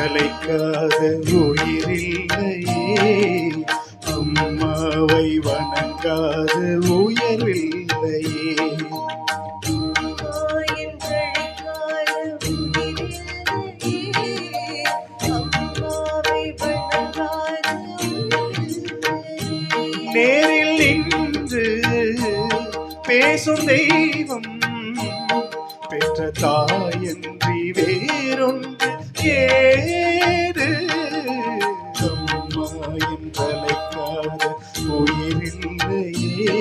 நிலைக்காத உயிரில்லையே, அம்மாவை வணங்காத உயர்வில்லையே. நேரில் நின்று பேசும் தெய்வம் பெற்ற தாயன்றி வேறொன்று ஏது. அம்மா என்றழைக்காத உயிரில்லையே,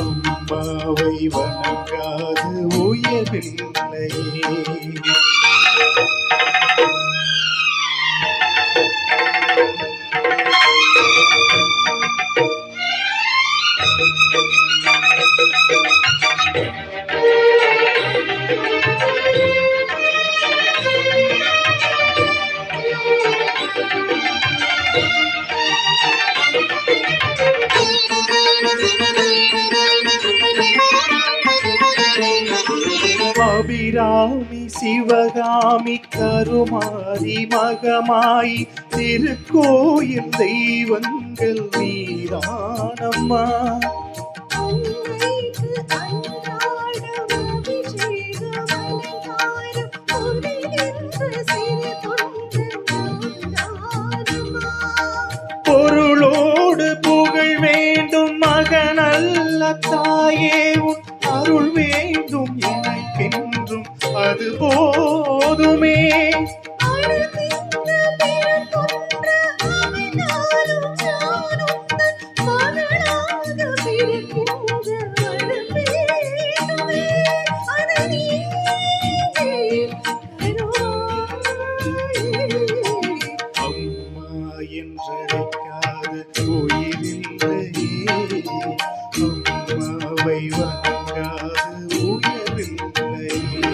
அம்மாவை வணங்காத உயர்வில்லையே. அபிராமி சிவகாமி கருமாரி மகமாயி திருக்கோயில் தெய்வங்கள் நீதானம்மா. பொருளோடு புகழ் வேண்டும் மகனல்ல தாயே, உன் அருள் வேண்டும் எனக்கென்றும் அது போதுமே. அம்மா என்றழைக்காத உயிரில்லையே, அம்மாவை வணங்காத உயர்வில்லையே.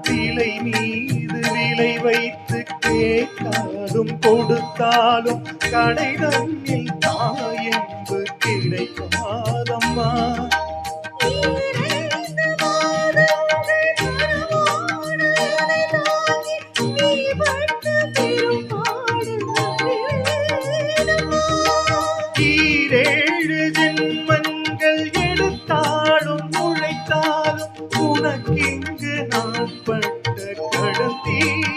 விலை மீது விலை வைத்து கேட்டாலும் கொடுத்தாலும் கடை தன்னில் தாயன்பு கிடைக்காதம்மா. ஈரேழு ஜென்மங்கள் எடுத்தாலும் உழைத்தாலும் உனக்கிங்கு நான் பட்ட கடன் தீர